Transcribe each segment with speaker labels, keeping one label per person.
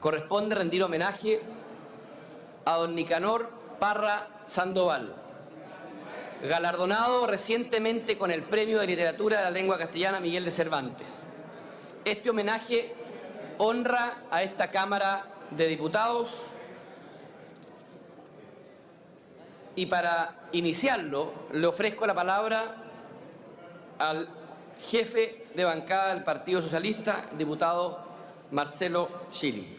Speaker 1: corresponde rendir homenaje a don Nicanor Parra Sandoval, galardonado recientemente con el Premio de Literatura de la Lengua Castellana Miguel de Cervantes. Este homenaje honra a esta Cámara de Diputados y para iniciarlo le ofrezco la palabra al jefe de bancada del Partido Socialista, diputado Marcelo Chili.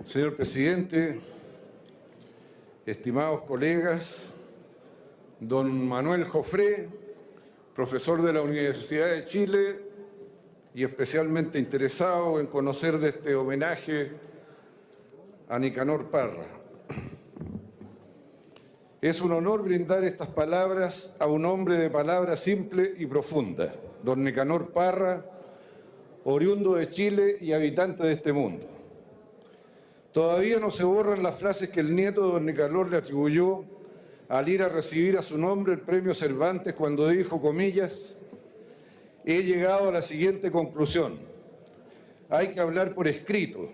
Speaker 2: Señor presidente, estimados colegas, don Manuel Jofré, profesor de la Universidad de Chile y especialmente interesado en conocer de este homenaje a Nicanor Parra. Es un honor brindar estas palabras a un hombre de palabra simple y profunda, don Nicanor Parra, oriundo de Chile y habitante de este mundo. Todavía no se borran las frases que el nieto de don Nicanor le atribuyó al ir a recibir a su nombre el premio Cervantes cuando dijo, comillas, he llegado a la siguiente conclusión. Hay que hablar por escrito.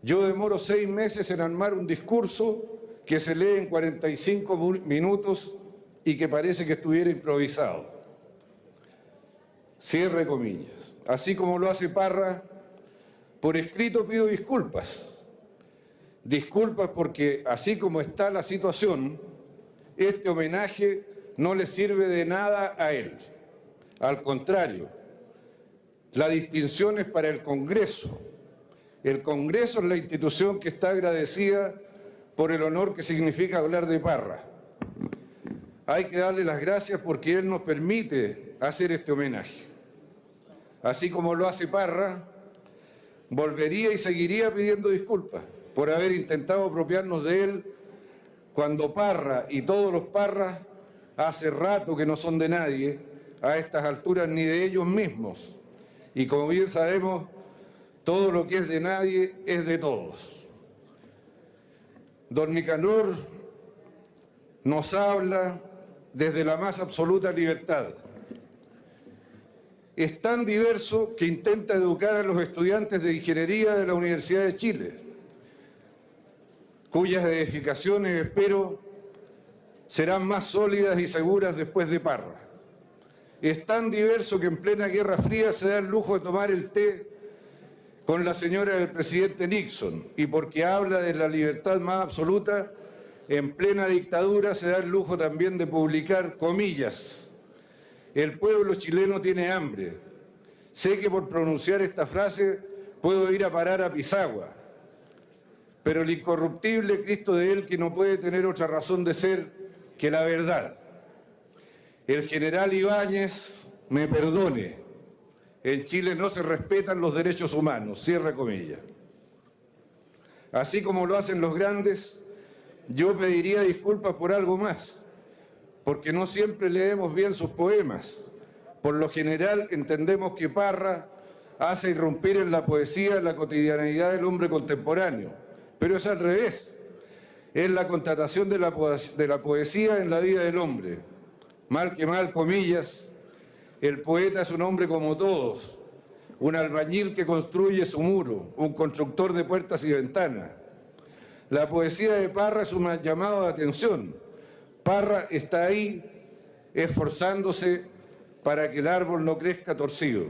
Speaker 2: Yo demoro 6 meses en armar un discurso que se lee en 45 minutos y que parece que estuviera improvisado. Cierre comillas. Así como lo hace Parra, por escrito pido disculpas. Disculpas porque, así como está la situación, este homenaje no le sirve de nada a él. Al contrario, la distinción es para el Congreso. El Congreso es la institución que está agradecida por el honor que significa hablar de Parra. Hay que darle las gracias porque él nos permite hacer este homenaje. Así como lo hace Parra, volvería y seguiría pidiendo disculpas por haber intentado apropiarnos de él cuando Parra y todos los Parras hace rato que no son de nadie, a estas alturas ni de ellos mismos. Y como bien sabemos, todo lo que es de nadie es de todos. Don Nicanor nos habla desde la más absoluta libertad. Es tan diverso que intenta educar a los estudiantes de ingeniería de la Universidad de Chile, cuyas edificaciones, espero, serán más sólidas y seguras después de Parra. Es tan diverso que en plena Guerra Fría se da el lujo de tomar el té con la señora del presidente Nixon, y porque habla de la libertad más absoluta, en plena dictadura se da el lujo también de publicar, comillas, el pueblo chileno tiene hambre. Sé que por pronunciar esta frase puedo ir a parar a Pisagua, pero el incorruptible Cristo de él que no puede tener otra razón de ser que la verdad. El general Ibáñez me perdone, en Chile no se respetan los derechos humanos, cierra comillas. Así como lo hacen los grandes, yo pediría disculpas por algo más, porque no siempre leemos bien sus poemas. Por lo general entendemos que Parra hace irrumpir en la poesía la cotidianeidad del hombre contemporáneo, pero es al revés. Es la constatación de la poesía en la vida del hombre. Mal que mal, comillas, el poeta es un hombre como todos, un albañil que construye su muro, un constructor de puertas y ventanas. La poesía de Parra es un llamado de atención. Parra está ahí esforzándose para que el árbol no crezca torcido.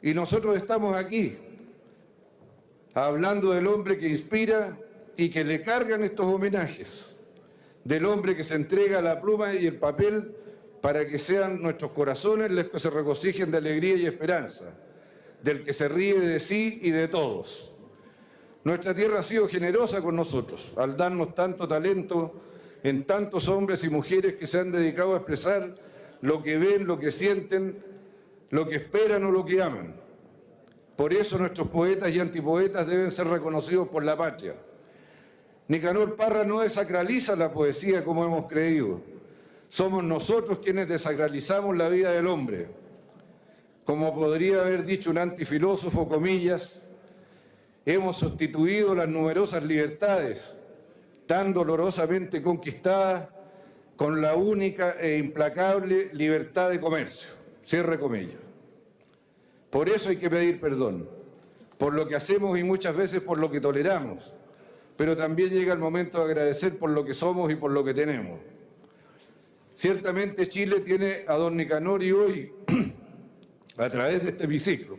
Speaker 2: Y nosotros estamos aquí, hablando del hombre que inspira y que le cargan estos homenajes, del hombre que se entrega la pluma y el papel para que sean nuestros corazones los que se regocijen de alegría y esperanza, del que se ríe de sí y de todos. Nuestra tierra ha sido generosa con nosotros al darnos tanto talento en tantos hombres y mujeres que se han dedicado a expresar lo que ven, lo que sienten, lo que esperan o lo que aman. Por eso nuestros poetas y antipoetas deben ser reconocidos por la patria. Nicanor Parra no desacraliza la poesía como hemos creído. Somos nosotros quienes desacralizamos la vida del hombre. Como podría haber dicho un antifilósofo, comillas, hemos sustituido las numerosas libertades tan dolorosamente conquistadas con la única e implacable libertad de comercio. Cierre comillas. Por eso hay que pedir perdón, por lo que hacemos y muchas veces por lo que toleramos, pero también llega el momento de agradecer por lo que somos y por lo que tenemos. Ciertamente Chile tiene a don Nicanor y hoy, a través de este hemiciclo,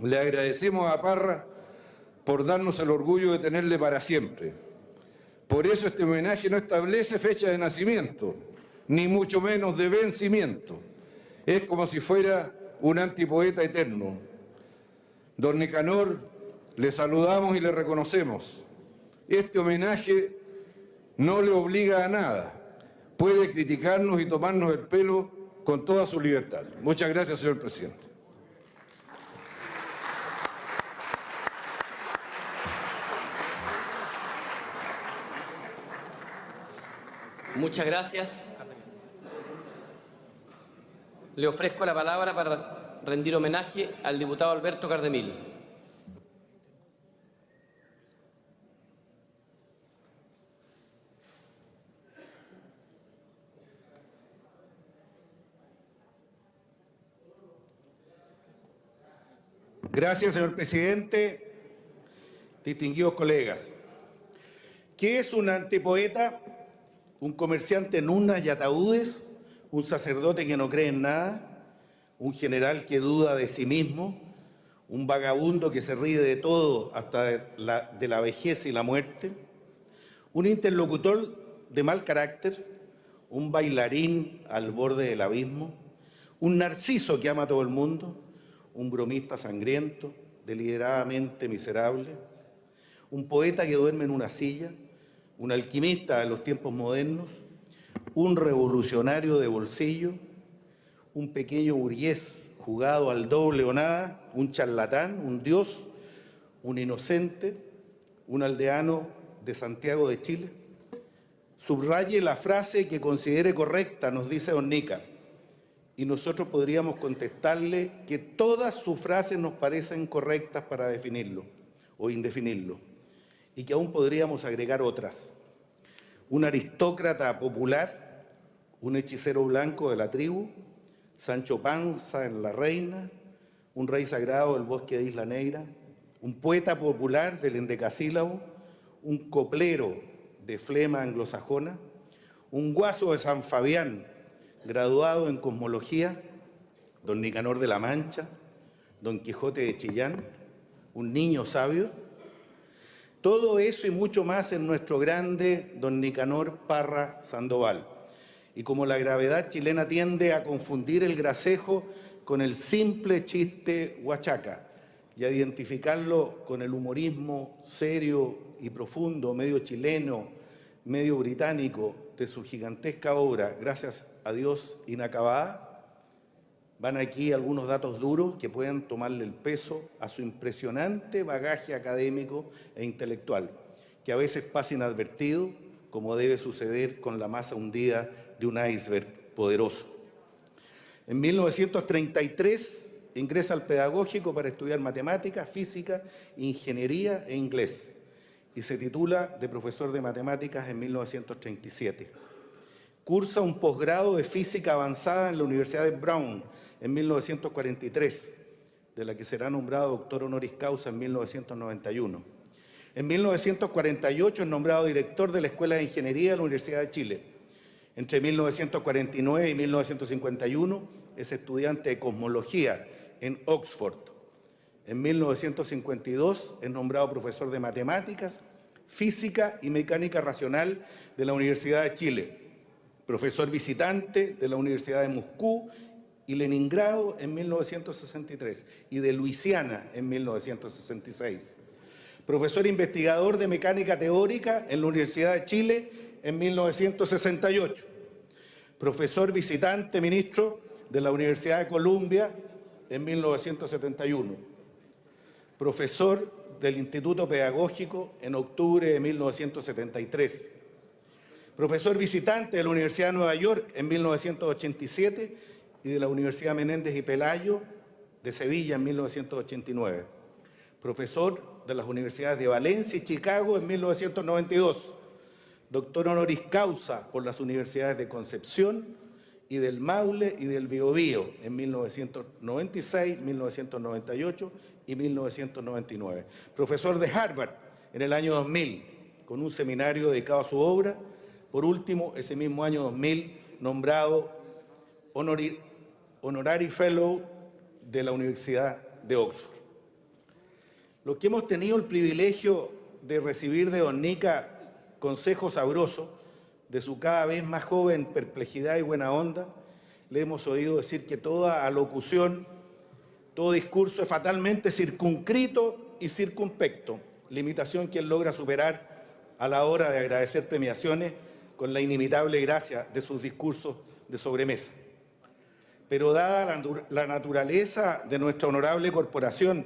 Speaker 2: le agradecemos a Parra por darnos el orgullo de tenerle para siempre. Por eso este homenaje no establece fecha de nacimiento, ni mucho menos de vencimiento. Es como si fuera un antipoeta eterno. Don Nicanor, le saludamos y le reconocemos. Este homenaje no le obliga a nada. Puede criticarnos y tomarnos el pelo con toda su libertad. Muchas gracias, señor presidente.
Speaker 1: Muchas gracias. Le ofrezco la palabra para rendir homenaje al diputado Alberto Cardemil.
Speaker 3: Gracias, señor presidente. Distinguidos colegas. ¿Qué es un antipoeta? Un comerciante en urnas y ataúdes, un sacerdote que no cree en nada, un general que duda de sí mismo, un vagabundo que se ríe de todo hasta de la vejez y la muerte, un interlocutor de mal carácter, un bailarín al borde del abismo, un narciso que ama a todo el mundo, un bromista sangriento, deliberadamente miserable, un poeta que duerme en una silla, un alquimista de los tiempos modernos, un revolucionario de bolsillo, un pequeño burgués jugado al doble o nada, un charlatán, un dios, un inocente, un aldeano de Santiago de Chile. Subraye la frase que considere correcta, nos dice don Nica, y nosotros podríamos contestarle que todas sus frases nos parecen correctas para definirlo o indefinirlo, y que aún podríamos agregar otras. Un aristócrata popular, un hechicero blanco de la tribu, Sancho Panza en La Reina, un rey sagrado del bosque de Isla Negra, un poeta popular del endecasílabo, un coplero de flema anglosajona, un guaso de San Fabián, graduado en cosmología, don Nicanor de la Mancha, don Quijote de Chillán, un niño sabio. Todo eso y mucho más en nuestro grande don Nicanor Parra Sandoval. Y como la gravedad chilena tiende a confundir el gracejo con el simple chiste huachaca y a identificarlo con el humorismo serio y profundo, medio chileno, medio británico, de su gigantesca obra, gracias a Dios, inacabada, van aquí algunos datos duros que pueden tomarle el peso a su impresionante bagaje académico e intelectual, que a veces pasa inadvertido, como debe suceder con la masa hundida de un iceberg poderoso. En 1933 ingresa al Pedagógico para estudiar matemáticas, física, ingeniería e inglés, y se titula de profesor de matemáticas en 1937. Cursa un posgrado de física avanzada en la Universidad de Brown en 1943, de la que será nombrado doctor honoris causa en 1991. En 1948 es nombrado director de la Escuela de Ingeniería de la Universidad de Chile. Entre 1949 y 1951 es estudiante de cosmología en Oxford. En 1952 es nombrado profesor de matemáticas, física y mecánica racional de la Universidad de Chile, profesor visitante de la Universidad de Moscú y Leningrado en 1963 y de Luisiana en 1966. Profesor investigador de mecánica teórica en la Universidad de Chile en 1968. Profesor visitante, ministro de la Universidad de Columbia en 1971, profesor del Instituto Pedagógico en octubre de 1973, profesor visitante de la Universidad de Nueva York en 1987 y de la Universidad Menéndez y Pelayo de Sevilla en 1989, profesor de las universidades de Valencia y Chicago en 1992, doctor honoris causa por las universidades de Concepción y del Maule y del Biobío en 1996, 1998 y 1999. Profesor de Harvard en el año 2000, con un seminario dedicado a su obra. Por último, ese mismo año 2000, nombrado Honorary Fellow de la Universidad de Oxford. Los que hemos tenido el privilegio de recibir de don Nica consejos sabrosos, de su cada vez más joven perplejidad y buena onda, le hemos oído decir que toda alocución, todo discurso es fatalmente circunscrito y circunspecto, limitación que él logra superar a la hora de agradecer premiaciones con la inimitable gracia de sus discursos de sobremesa. Pero dada la naturaleza de nuestra honorable corporación,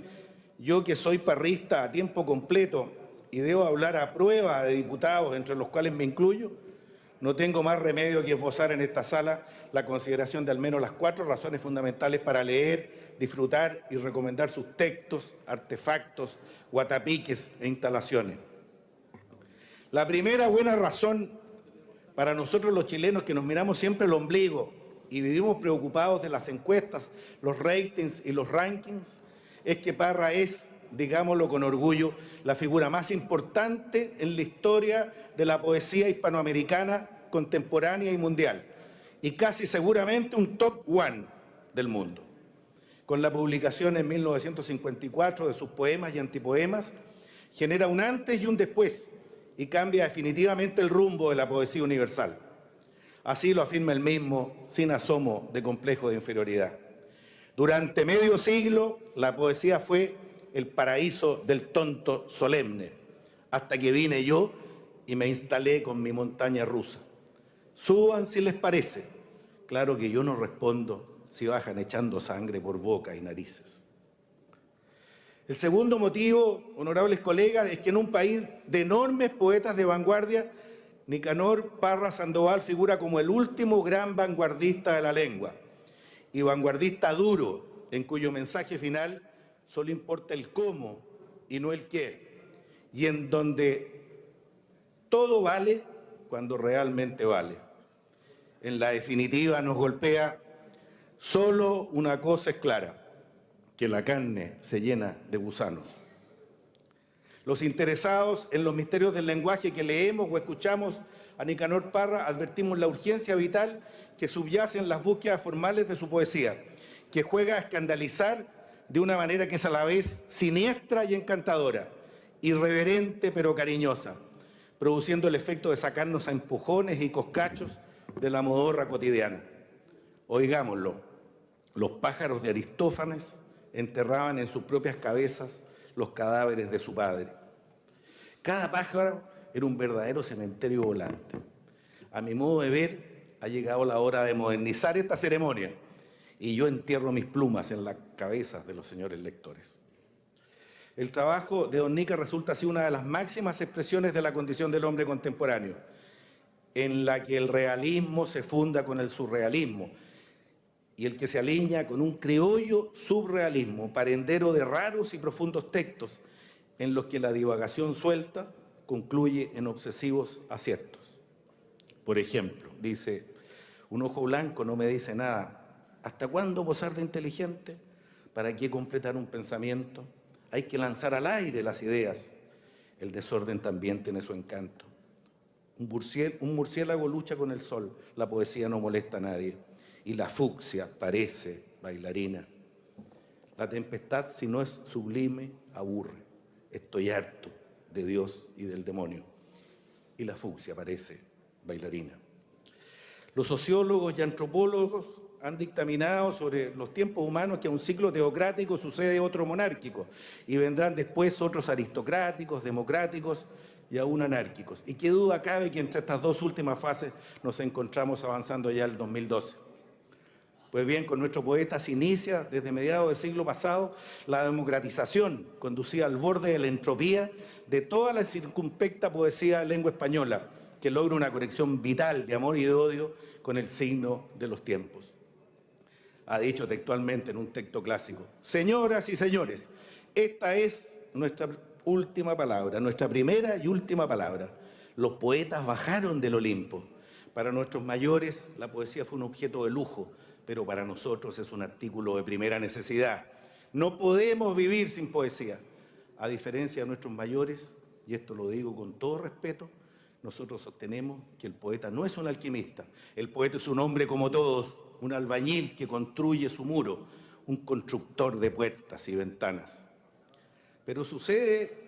Speaker 3: yo que soy parrista a tiempo completo y debo hablar a prueba de diputados, entre los cuales me incluyo, no tengo más remedio que esbozar en esta sala la consideración de al menos las 4 razones fundamentales para leer, disfrutar y recomendar sus textos, artefactos, guatapiques e instalaciones. La primera buena razón para nosotros los chilenos, que nos miramos siempre el ombligo y vivimos preocupados de las encuestas, los ratings y los rankings, es que Parra es, digámoslo con orgullo, la figura más importante en la historia de la poesía hispanoamericana contemporánea y mundial, y casi seguramente un top 1 del mundo. Con la publicación en 1954 de sus poemas y antipoemas, genera un antes y un después, y cambia definitivamente el rumbo de la poesía universal. Así lo afirma él mismo, sin asomo de complejo de inferioridad. Durante medio siglo, la poesía fue el paraíso del tonto solemne, hasta que vine yo y me instalé con mi montaña rusa. Suban si les parece. Claro que yo no respondo si bajan echando sangre por boca y narices. El segundo motivo, honorables colegas, es que en un país de enormes poetas de vanguardia, Nicanor Parra Sandoval figura como el último gran vanguardista de la lengua, y vanguardista duro, en cuyo mensaje final solo importa el cómo y no el qué, y en donde todo vale cuando realmente vale. En la definitiva nos golpea: solo una cosa es clara, que la carne se llena de gusanos. Los interesados en los misterios del lenguaje que leemos o escuchamos a Nicanor Parra advertimos la urgencia vital que subyace en las búsquedas formales de su poesía, que juega a escandalizar de una manera que es a la vez siniestra y encantadora, irreverente pero cariñosa, produciendo el efecto de sacarnos a empujones y coscachos de la modorra cotidiana. Oigámoslo: los pájaros de Aristófanes enterraban en sus propias cabezas los cadáveres de su padre. Cada pájaro era un verdadero cementerio volante. A mi modo de ver, ha llegado la hora de modernizar esta ceremonia, y yo entierro mis plumas en las cabezas de los señores lectores. El trabajo de don Nica resulta así una de las máximas expresiones de la condición del hombre contemporáneo, en la que el realismo se funda con el surrealismo, y el que se alinea con un criollo subrealismo, parendero de raros y profundos textos, en los que la divagación suelta concluye en obsesivos aciertos. Por ejemplo, dice: un ojo blanco no me dice nada. ¿Hasta cuándo posar de inteligente? ¿Para qué completar un pensamiento? Hay que lanzar al aire las ideas. El desorden también tiene su encanto. Un murciélago lucha con el sol. La poesía no molesta a nadie. Y la fucsia parece bailarina. La tempestad, si no es sublime, aburre. Estoy harto de Dios y del demonio. Y la fucsia parece bailarina. Los sociólogos y antropólogos han dictaminado sobre los tiempos humanos que a un ciclo teocrático sucede otro monárquico, y vendrán después otros aristocráticos, democráticos y aún anárquicos. Y qué duda cabe que entre estas dos últimas fases nos encontramos avanzando ya el 2012. Pues bien, con nuestro poeta se inicia desde mediados del siglo pasado la democratización conducida al borde de la entropía de toda la circunspecta poesía de lengua española, que logra una conexión vital de amor y de odio con el signo de los tiempos. Ha dicho textualmente en un texto clásico: señoras y señores, esta es nuestra última palabra, nuestra primera y última palabra. Los poetas bajaron del Olimpo. Para nuestros mayores la poesía fue un objeto de lujo, pero para nosotros es un artículo de primera necesidad. No podemos vivir sin poesía. A diferencia de nuestros mayores, y esto lo digo con todo respeto, nosotros sostenemos que el poeta no es un alquimista. El poeta es un hombre como todos, un albañil que construye su muro, un constructor de puertas y ventanas. Pero sucede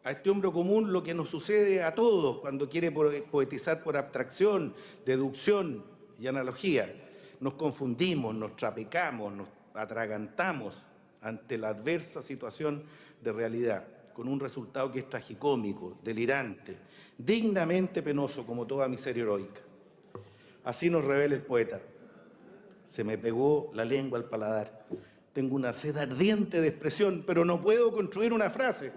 Speaker 3: a este hombre común lo que nos sucede a todos cuando quiere poetizar por abstracción, deducción y analogía. Nos confundimos, nos trapecamos, nos atragantamos ante la adversa situación de realidad, con un resultado que es tragicómico, delirante, dignamente penoso como toda miseria heroica. Así nos revela el poeta: se me pegó la lengua al paladar. Tengo una sed ardiente de expresión, pero no puedo construir una frase.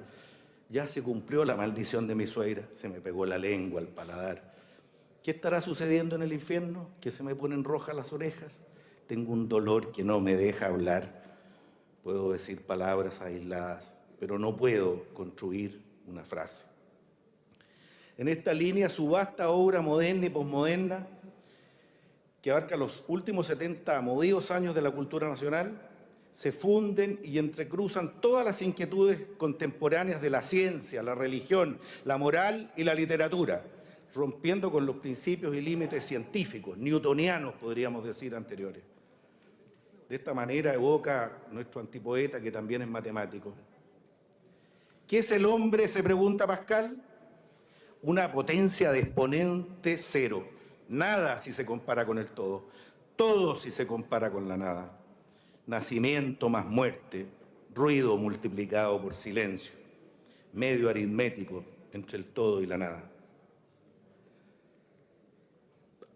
Speaker 3: Ya se cumplió la maldición de mi suegra, se me pegó la lengua al paladar. ¿Qué estará sucediendo en el infierno? ¿Que se me ponen rojas las orejas? Tengo un dolor que no me deja hablar. Puedo decir palabras aisladas, pero no puedo construir una frase. En esta línea, su vasta obra moderna y posmoderna, que abarca los últimos 70 movidos años de la cultura nacional, se funden y entrecruzan todas las inquietudes contemporáneas de la ciencia, la religión, la moral y la literatura, rompiendo con los principios y límites científicos, newtonianos, podríamos decir, anteriores. De esta manera evoca nuestro antipoeta, que también es matemático. ¿Qué es el hombre?, se pregunta Pascal. Una potencia de exponente cero. Nada si se compara con el todo. Todo si se compara con la nada. Nacimiento más muerte, ruido multiplicado por silencio. Medio aritmético entre el todo y la nada.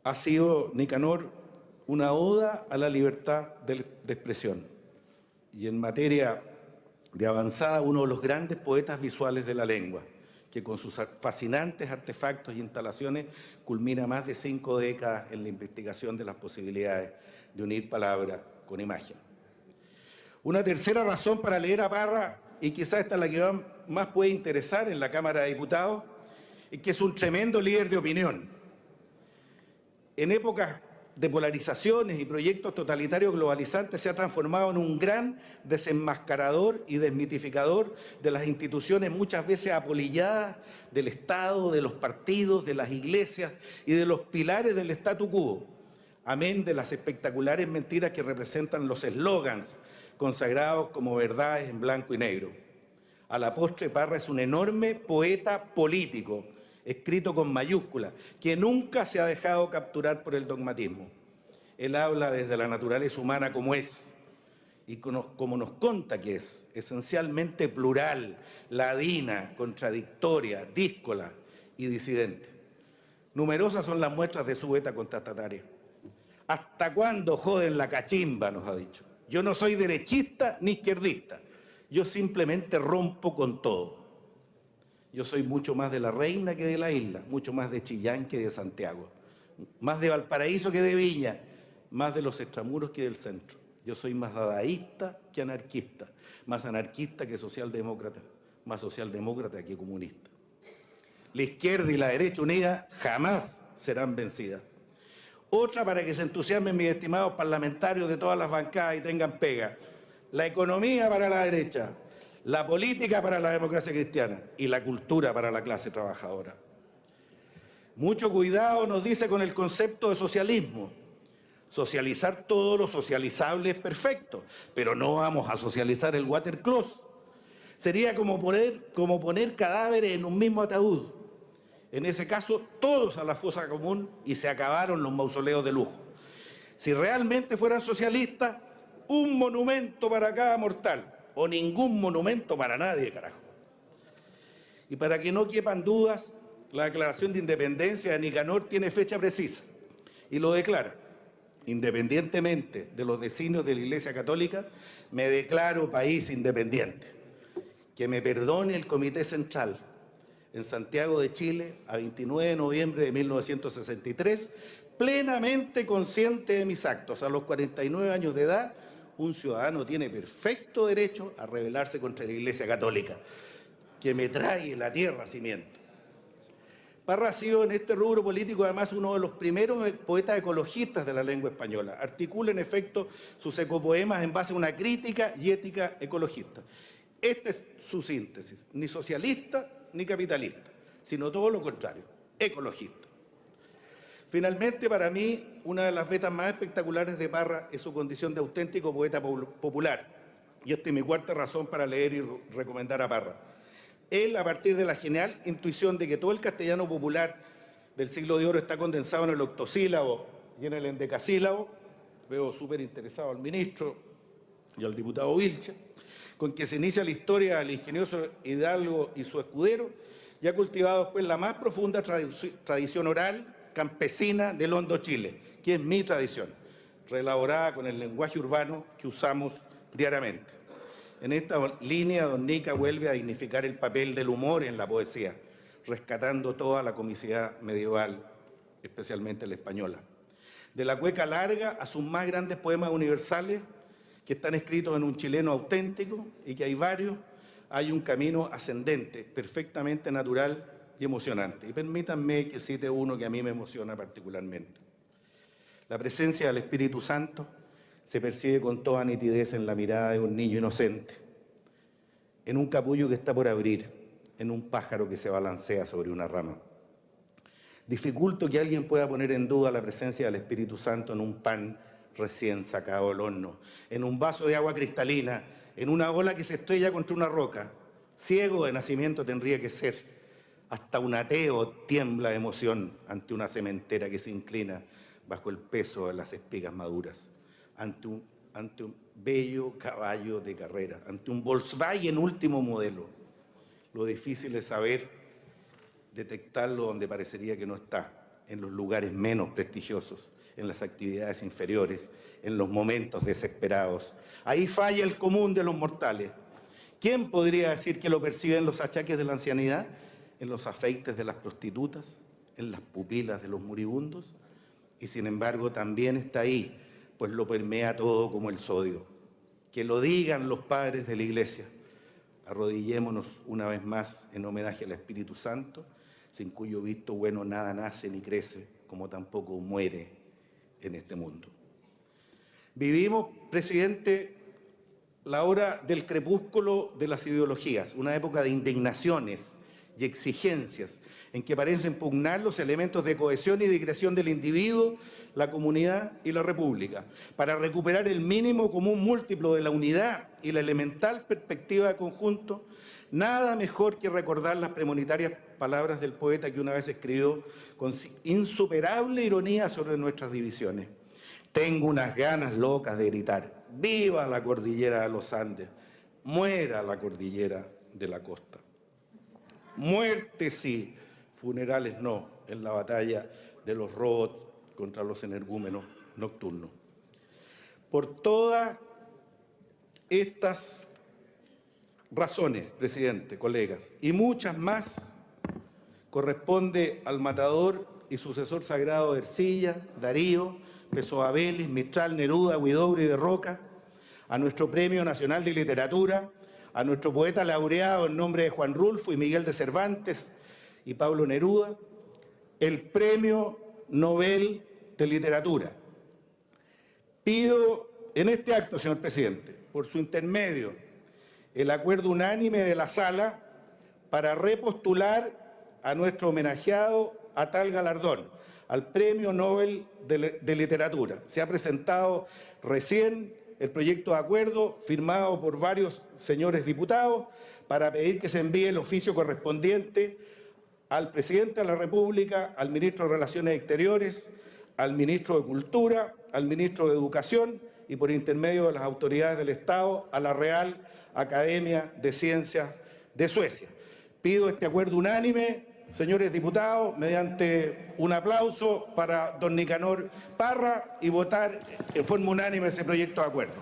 Speaker 3: Ha sido, Nicanor, una oda a la libertad de expresión. Y en materia de avanzada, uno de los grandes poetas visuales de la lengua, que con sus fascinantes artefactos y instalaciones culmina más de 5 décadas en la investigación de las posibilidades de unir palabra con imagen. Una tercera razón para leer a Parra, y quizás esta es la que más puede interesar en la Cámara de Diputados, es que es un tremendo líder de opinión. En épocas de polarizaciones y proyectos totalitarios globalizantes se ha transformado en un gran desenmascarador y desmitificador de las instituciones muchas veces apolilladas del Estado, de los partidos, de las iglesias y de los pilares del statu quo, amén de las espectaculares mentiras que representan los eslogans consagrados como verdades en blanco y negro. A la postre, Parra es un enorme poeta político, escrito con mayúsculas, que nunca se ha dejado capturar por el dogmatismo. Él habla desde la naturaleza humana como es, y como nos conta que es, esencialmente plural, ladina, contradictoria, díscola y disidente. Numerosas son las muestras de su beta contestataria. ¿Hasta cuándo joden la cachimba?, nos ha dicho. Yo no soy derechista ni izquierdista, yo simplemente rompo con todo. Yo soy mucho más de la Reina que de la isla, mucho más de Chillán que de Santiago, más de Valparaíso que de Viña, más de los extramuros que del centro. Yo soy más dadaísta que anarquista, más anarquista que socialdemócrata, más socialdemócrata que comunista. La izquierda y la derecha unida jamás serán vencidas. Otra, para que se entusiasmen mis estimados parlamentarios de todas las bancadas y tengan pega: la economía para la derecha, la política para la democracia cristiana y la cultura para la clase trabajadora. Mucho cuidado, nos dice, con el concepto de socialismo. Socializar todo lo socializable es perfecto, pero no vamos a socializar el watercloset. Sería como poner cadáveres en un mismo ataúd. En ese caso, todos a la fosa común y se acabaron los mausoleos de lujo. Si realmente fueran socialistas, un monumento para cada mortal, o ningún monumento para nadie, carajo. Y para que no quepan dudas, la declaración de independencia de Nicanor tiene fecha precisa y lo declara: independientemente de los designios de la Iglesia Católica, me declaro país independiente. Que me perdone el Comité Central en Santiago de Chile a 29 de noviembre de 1963, plenamente consciente de mis actos. A los 49 años de edad, un ciudadano tiene perfecto derecho a rebelarse contra la Iglesia Católica, que me trae la tierra cimiento. Parra ha sido en este rubro político además uno de los primeros poetas ecologistas de la lengua española. Articula en efecto sus ecopoemas en base a una crítica y ética ecologista. Esta es su síntesis, ni socialista ni capitalista, sino todo lo contrario, ecologista. Finalmente, para mí, una de las vetas más espectaculares de Parra es su condición de auténtico poeta popular. Y esta es mi cuarta razón para leer y recomendar a Parra. Él, a partir de la genial intuición de que todo el castellano popular del siglo de oro está condensado en el octosílabo y en el endecasílabo, veo súper interesado al ministro y al diputado Vilche, con que se inicia la historia del ingenioso Hidalgo y su escudero, y ha cultivado después la más profunda tradición oral campesina del Hondo Chile, que es mi tradición, reelaborada con el lenguaje urbano que usamos diariamente. En esta línea, don Nica vuelve a dignificar el papel del humor en la poesía, rescatando toda la comicidad medieval, especialmente la española. De la cueca larga a sus más grandes poemas universales, que están escritos en un chileno auténtico y que hay varios, hay un camino ascendente, perfectamente natural y emocionante. Y permítanme que cite uno que a mí me emociona particularmente. La presencia del Espíritu Santo se percibe con toda nitidez en la mirada de un niño inocente, en un capullo que está por abrir, en un pájaro que se balancea sobre una rama. Dificulto que alguien pueda poner en duda la presencia del Espíritu Santo en un pan recién sacado del horno, en un vaso de agua cristalina, en una ola que se estrella contra una roca. Ciego de nacimiento tendría que ser. Hasta un ateo tiembla de emoción ante una sementera que se inclina bajo el peso de las espigas maduras, ante un bello caballo de carrera, ante un Volkswagen último modelo. Lo difícil es saber detectarlo donde parecería que no está, en los lugares menos prestigiosos, en las actividades inferiores, en los momentos desesperados. Ahí falla el común de los mortales. ¿Quién podría decir que lo percibe en los achaques de la ancianidad, en los afeites de las prostitutas, en las pupilas de los moribundos? Y sin embargo también está ahí, pues lo permea todo como el sodio. Que lo digan los padres de la Iglesia. Arrodillémonos una vez más en homenaje al Espíritu Santo, sin cuyo visto bueno nada nace ni crece, como tampoco muere en este mundo. Vivimos, presidente, la hora del crepúsculo de las ideologías, una época de indignaciones y exigencias en que parecen pugnar los elementos de cohesión y digresión del individuo, la comunidad y la república, para recuperar el mínimo común múltiplo de la unidad y la elemental perspectiva de conjunto. Nada mejor que recordar las premonitarias palabras del poeta que una vez escribió con insuperable ironía sobre nuestras divisiones. Tengo unas ganas locas de gritar, ¡viva la cordillera de los Andes! ¡Muera la cordillera de la costa! Muerte sí, funerales no, en la batalla de los robots contra los energúmenos nocturnos. Por todas estas razones, presidente, colegas, y muchas más, corresponde al matador y sucesor sagrado de Ercilla, Darío, Pessoa Vélez, Mistral, Neruda, Huidobro y de Roca, a nuestro Premio Nacional de Literatura, a nuestro poeta laureado en nombre de Juan Rulfo y Miguel de Cervantes y Pablo Neruda, el Premio Nobel de Literatura. Pido en este acto, señor presidente, por su intermedio, el acuerdo unánime de la sala para repostular a nuestro homenajeado a tal galardón, al Premio Nobel de Literatura. Se ha presentado recién el proyecto de acuerdo firmado por varios señores diputados para pedir que se envíe el oficio correspondiente al presidente de la República, al ministro de Relaciones Exteriores, al ministro de Cultura, al ministro de Educación y por intermedio de las autoridades del Estado a la Real Academia de Ciencias de Suecia. Pido este acuerdo unánime señores diputados, mediante un aplauso para don Nicanor Parra y votar en forma unánime ese proyecto de acuerdo.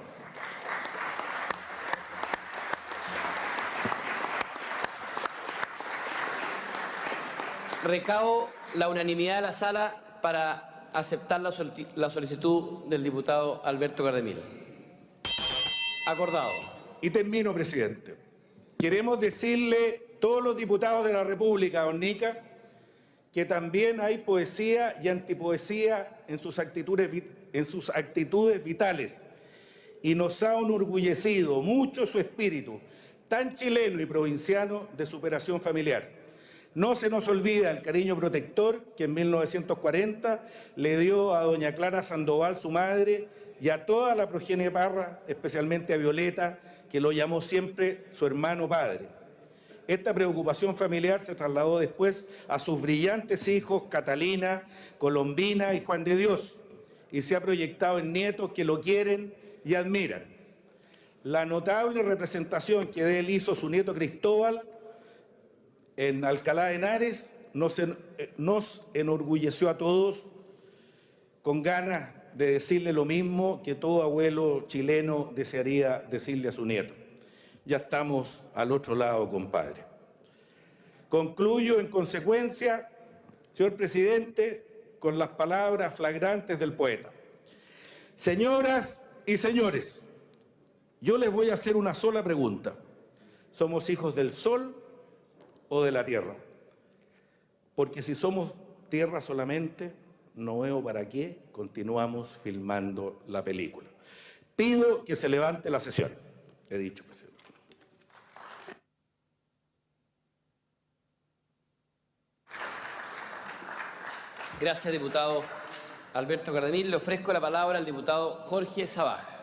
Speaker 1: Recabo la unanimidad de la sala para aceptar la solicitud del diputado Alberto Cardemil. Acordado.
Speaker 3: Y termino, presidente. Queremos decirle a todos los diputados de la República, don Nica, que también hay poesía y antipoesía en sus actitudes vitales. Y nos ha enorgullecido mucho su espíritu, tan chileno y provinciano, de superación familiar. No se nos olvida el cariño protector que en 1940 le dio a doña Clara Sandoval, su madre, y a toda la progenie Parra, especialmente a Violeta, que lo llamó siempre su hermano padre. Esta preocupación familiar se trasladó después a sus brillantes hijos Catalina, Colombina y Juan de Dios, y se ha proyectado en nietos que lo quieren y admiran. La notable representación que de él hizo su nieto Cristóbal en Alcalá de Henares nos enorgulleció a todos, con ganas de decirle lo mismo que todo abuelo chileno desearía decirle a su nieto. Ya estamos al otro lado, compadre. Concluyo en consecuencia, señor presidente, con las palabras flagrantes del poeta. Señoras y señores, yo les voy a hacer una sola pregunta. ¿Somos hijos del sol o de la tierra? Porque si somos tierra solamente, no veo para qué continuamos filmando la película. Pido que se levante la sesión. He dicho, presidente.
Speaker 1: Gracias, diputado Alberto Cardemil. Le ofrezco la palabra al diputado Jorge Sabaj.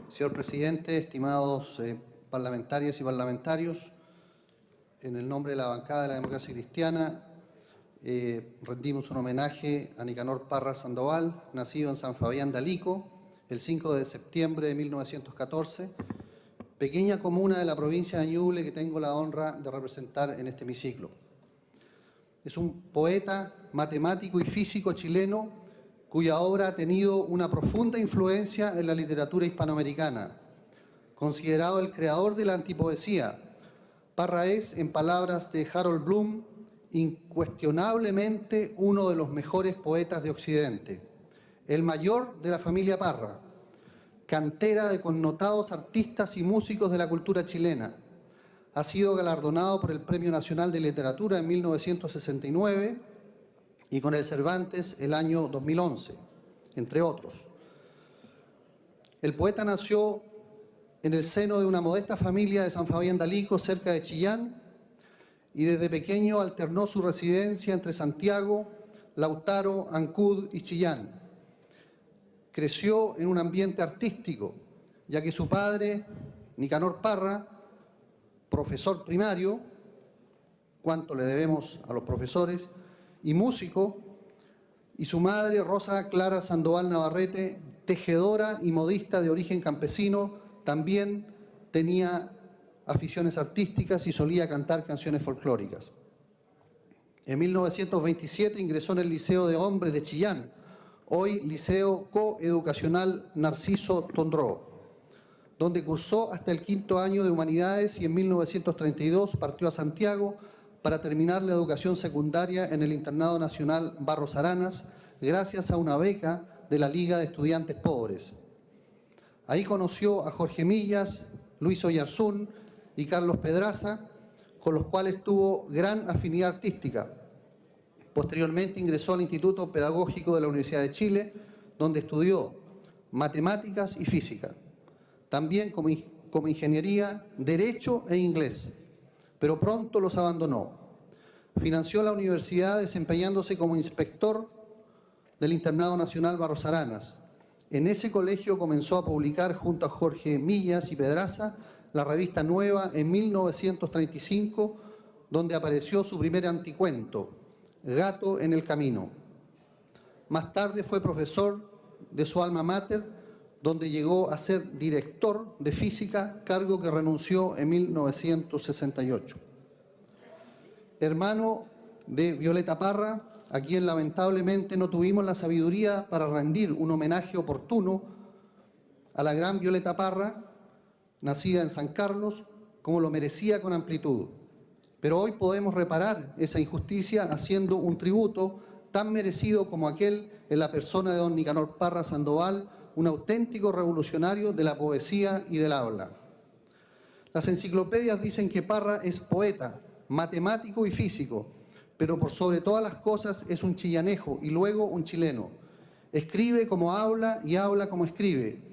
Speaker 4: Señor presidente, estimados parlamentarias y parlamentarios, en el nombre de la bancada de la Democracia Cristiana, rendimos un homenaje a Nicanor Parra Sandoval, nacido en San Fabián de Alico, el 5 de septiembre de 1914, pequeña comuna de la provincia de Ñuble que tengo la honra de representar en este hemiciclo. Es un poeta, matemático y físico chileno cuya obra ha tenido una profunda influencia en la literatura hispanoamericana. Considerado el creador de la antipoesía, Parra es, en palabras de Harold Bloom, incuestionablemente uno de los mejores poetas de Occidente, el mayor de la familia Parra, cantera de connotados artistas y músicos de la cultura chilena. Ha sido galardonado por el Premio Nacional de Literatura en 1969 y con el Cervantes el año 2011, entre otros. El poeta nació en el seno de una modesta familia de San Fabián de Alico, cerca de Chillán, y desde pequeño alternó su residencia entre Santiago, Lautaro, Ancud y Chillán. Creció en un ambiente artístico, ya que su padre, Nicanor Parra, profesor primario, cuánto le debemos a los profesores, y músico, y su madre, Rosa Clara Sandoval Navarrete, tejedora y modista de origen campesino, también tenía aficiones artísticas y solía cantar canciones folclóricas. En 1927 ingresó en el Liceo de Hombres de Chillán, hoy Liceo Coeducacional Narciso Tondró, donde cursó hasta el 5º año de Humanidades y en 1932 partió a Santiago para terminar la educación secundaria en el Internado Nacional Barros Aranas, gracias a una beca de la Liga de Estudiantes Pobres. Ahí conoció a Jorge Millas, Luis Oyarzún y Carlos Pedraza, con los cuales tuvo gran afinidad artística. Posteriormente ingresó al Instituto Pedagógico de la Universidad de Chile, donde estudió matemáticas y física, también como ingeniería, derecho e inglés, pero pronto los abandonó. Financió la universidad desempeñándose como inspector del Internado Nacional Barros Aranas. En ese colegio comenzó a publicar junto a Jorge Millas y Pedraza la revista Nueva en 1935, donde apareció su primer anticuento, Gato en el Camino. Más tarde fue profesor de su alma mater, donde llegó a ser director de física, cargo que renunció en 1968. Hermano de Violeta Parra, a quien lamentablemente no tuvimos la sabiduría para rendir un homenaje oportuno a la gran Violeta Parra, nacida en San Carlos, como lo merecía con amplitud. Pero hoy podemos reparar esa injusticia haciendo un tributo tan merecido como aquel en la persona de don Nicanor Parra Sandoval, un auténtico revolucionario de la poesía y del habla. Las enciclopedias dicen que Parra es poeta, matemático y físico, pero por sobre todas las cosas es un chillanejo y luego un chileno. Escribe como habla y habla como escribe.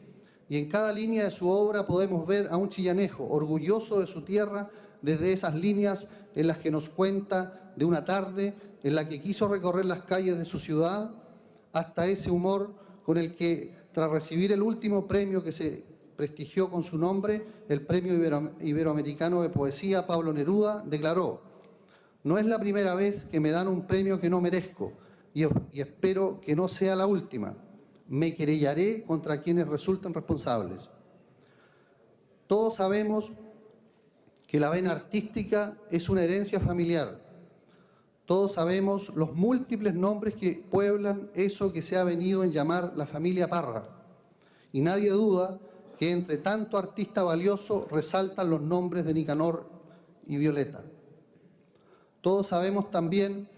Speaker 4: Y en cada línea de su obra podemos ver a un chillanejo orgulloso de su tierra, desde esas líneas en las que nos cuenta de una tarde en la que quiso recorrer las calles de su ciudad, hasta ese humor con el que, tras recibir el último premio que se prestigió con su nombre, el Premio Iberoamericano de Poesía Pablo Neruda, declaró: «No es la primera vez que me dan un premio que no merezco y espero que no sea la última. Me querellaré contra quienes resulten responsables». Todos sabemos que la vena artística es una herencia familiar. Todos sabemos los múltiples nombres que pueblan eso que se ha venido en llamar la familia Parra. Y nadie duda que entre tanto artista valioso resaltan los nombres de Nicanor y Violeta. Todos sabemos también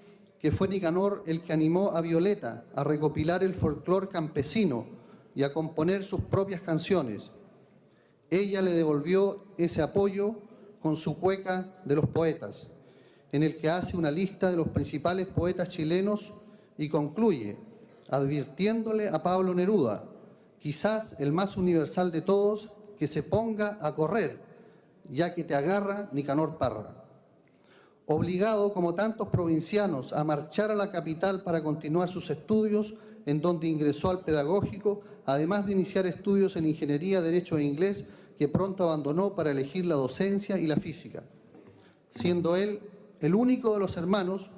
Speaker 4: que fue Nicanor el que animó a Violeta a recopilar el folclor campesino y a componer sus propias canciones. Ella le devolvió ese apoyo con su Cueca de los Poetas, en el que hace una lista de los principales poetas chilenos y concluye advirtiéndole a Pablo Neruda, quizás el más universal de todos, que se ponga a correr, ya que te agarra Nicanor Parra. Obligado, como tantos provincianos, a marchar a la capital para continuar sus estudios, en donde ingresó al pedagógico, además de iniciar estudios en ingeniería, derecho e inglés, que pronto abandonó para elegir la docencia y la física, siendo él el único de los hermanos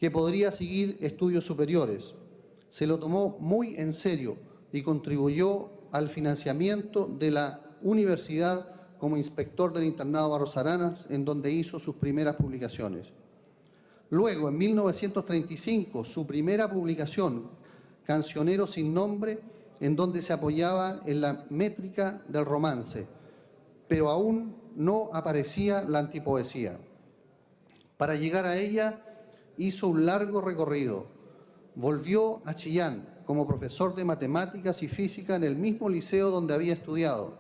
Speaker 4: que podría seguir estudios superiores. Se lo tomó muy en serio y contribuyó al financiamiento de la universidad como inspector del internado Barros Aranas, en donde hizo sus primeras publicaciones. Luego, en 1935, su primera publicación, Cancionero sin nombre, en donde se apoyaba en la métrica del romance, pero aún no aparecía la antipoesía. Para llegar a ella, hizo un largo recorrido. Volvió a Chillán como profesor de matemáticas y física en el mismo liceo donde había estudiado.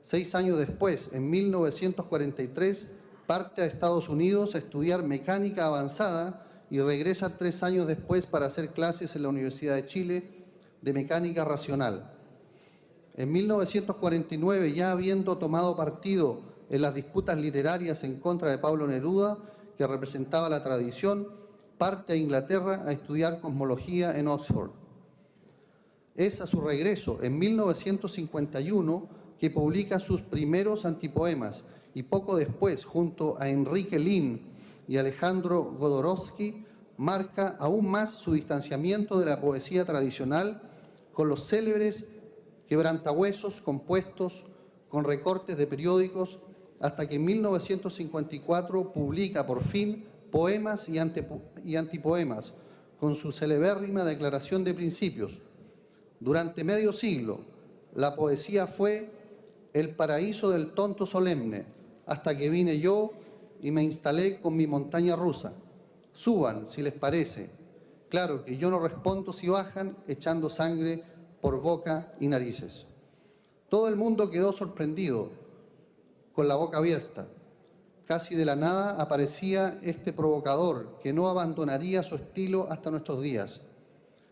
Speaker 4: 6 años después, en 1943, parte a Estados Unidos a estudiar mecánica avanzada y regresa 3 años después para hacer clases en la Universidad de Chile de mecánica racional. En 1949, ya habiendo tomado partido en las disputas literarias en contra de Pablo Neruda, que representaba la tradición, parte a Inglaterra a estudiar cosmología en Oxford. Es a su regreso, en 1951, que publica sus primeros antipoemas y poco después, junto a Enrique Lin y Alejandro Jodorowsky, marca aún más su distanciamiento de la poesía tradicional con los célebres quebrantahuesos compuestos con recortes de periódicos, hasta que en 1954 publica por fin Poemas y Antipoemas, con su celebérrima Declaración de Principios. Durante medio siglo, la poesía fue el paraíso del tonto solemne, hasta que vine yo y me instalé con mi montaña rusa. Suban, si les parece. Claro que yo no respondo si bajan, echando sangre por boca y narices. Todo el mundo quedó sorprendido, con la boca abierta. Casi de la nada aparecía este provocador que no abandonaría su estilo hasta nuestros días.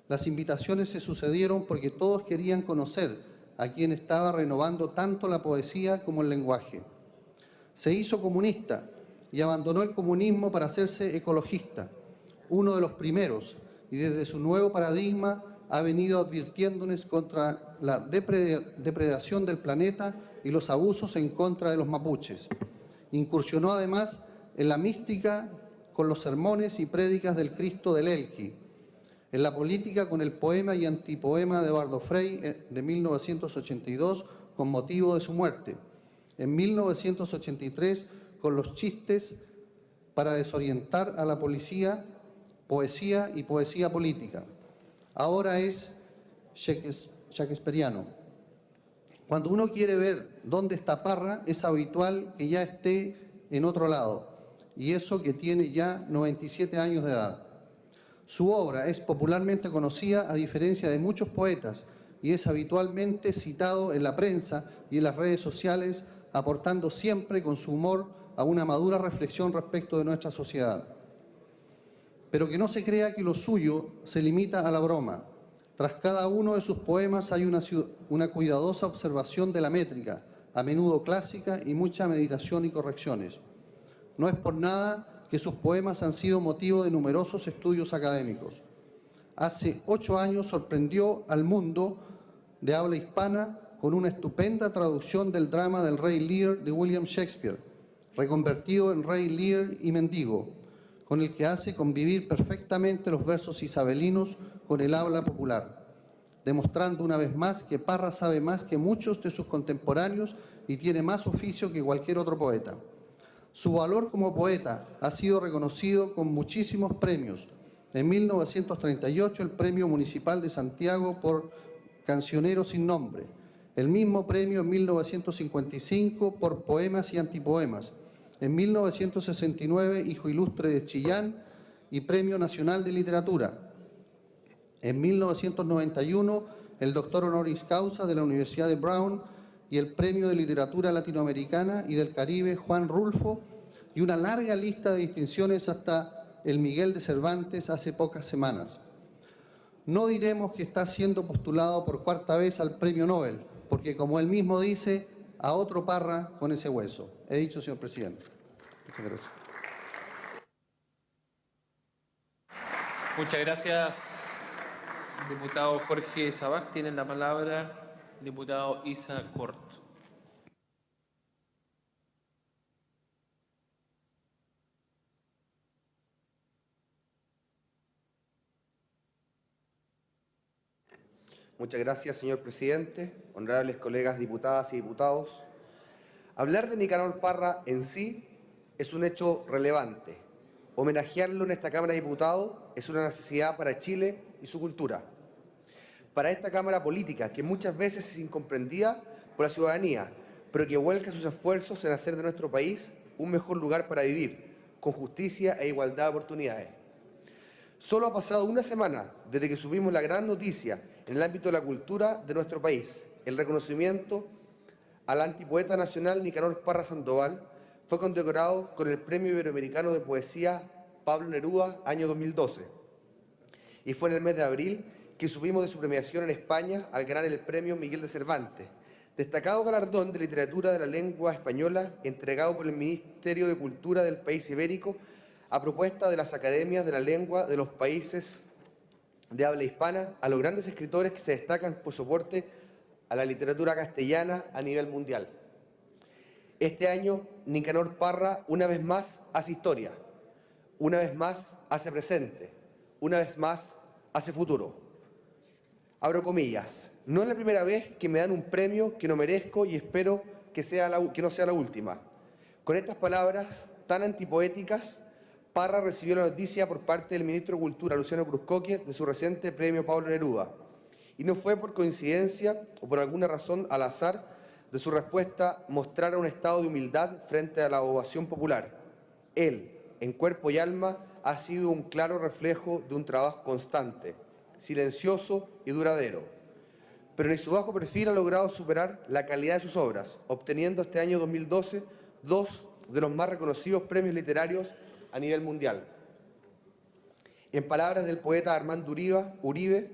Speaker 4: Las invitaciones se sucedieron porque todos querían conocer a quien estaba renovando tanto la poesía como el lenguaje. Se hizo comunista y abandonó el comunismo para hacerse ecologista, uno de los primeros, y desde su nuevo paradigma ha venido advirtiéndonos contra la depredación del planeta y los abusos en contra de los mapuches. Incursionó además en la mística con los sermones y prédicas del Cristo del Elqui. En la política con el poema y antipoema de Eduardo Frei de 1982 con motivo de su muerte. En 1983 con los chistes para desorientar a la policía, poesía y poesía política. Ahora es shakespeariano. Cuando uno quiere ver dónde está Parra, es habitual que ya esté en otro lado, y eso que tiene ya 97 años de edad. Su obra es popularmente conocida a diferencia de muchos poetas y es habitualmente citado en la prensa y en las redes sociales, aportando siempre con su humor a una madura reflexión respecto de nuestra sociedad. Pero que no se crea que lo suyo se limita a la broma. Tras cada uno de sus poemas hay una cuidadosa observación de la métrica, a menudo clásica y mucha meditación y correcciones. No es por nada que sus poemas han sido motivo de numerosos estudios académicos. Hace 8 años sorprendió al mundo de habla hispana con una estupenda traducción del drama del Rey Lear de William Shakespeare, reconvertido en Rey Lear y Mendigo, con el que hace convivir perfectamente los versos isabelinos con el habla popular, demostrando una vez más que Parra sabe más que muchos de sus contemporáneos y tiene más oficio que cualquier otro poeta. Su valor como poeta ha sido reconocido con muchísimos premios. En 1938 el Premio Municipal de Santiago por Cancionero sin Nombre, el mismo premio en 1955 por Poemas y Antipoemas, en 1969 Hijo Ilustre de Chillán y Premio Nacional de Literatura. En 1991 el Doctor Honoris Causa de la Universidad de Brown y el Premio de Literatura Latinoamericana y del Caribe Juan Rulfo, y una larga lista de distinciones hasta el Miguel de Cervantes hace pocas semanas. No diremos que está siendo postulado por 4ª vez al Premio Nobel, porque como él mismo dice, a otro Parra con ese hueso. He dicho, señor presidente. Muchas gracias.
Speaker 5: Muchas gracias, diputado Jorge Sabaj. Tiene la palabra diputado Isa Cort.
Speaker 6: Muchas gracias, señor presidente, honorables colegas diputadas y diputados. Hablar de Nicanor Parra en sí es un hecho relevante. Homenajearlo en esta Cámara de Diputados es una necesidad para Chile y su cultura. Para esta Cámara política, que muchas veces es incomprendida por la ciudadanía, pero que vuelca sus esfuerzos en hacer de nuestro país un mejor lugar para vivir, con justicia e igualdad de oportunidades. Solo ha pasado una semana desde que subimos la gran noticia en el ámbito de la cultura de nuestro país. El reconocimiento al antipoeta nacional Nicanor Parra Sandoval fue condecorado con el Premio Iberoamericano de Poesía Pablo Neruda, año 2012. Y fue en el mes de abril que subimos de su premiación en España al ganar el Premio Miguel de Cervantes, destacado galardón de literatura de la lengua española entregado por el Ministerio de Cultura del país ibérico a propuesta de las academias de la lengua de los países de habla hispana a los grandes escritores que se destacan por soporte a la literatura castellana a nivel mundial. Este año, Nicanor Parra una vez más hace historia, una vez más hace presente, una vez más hace futuro. Abro comillas, no es la primera vez que me dan un premio que no merezco y espero que no sea la última. Con estas palabras tan antipoéticas, Parra recibió la noticia por parte del ministro de Cultura, Luciano Cruzcoque, de su reciente premio Pablo Neruda. Y no fue por coincidencia o por alguna razón al azar de su respuesta mostrar un estado de humildad frente a la ovación popular. Él, en cuerpo y alma, ha sido un claro reflejo de un trabajo constante, silencioso y duradero. Pero ni su bajo perfil ha logrado superar la calidad de sus obras, obteniendo este año 2012 2 de los más reconocidos premios literarios a nivel mundial. En palabras del poeta Armando Uribe,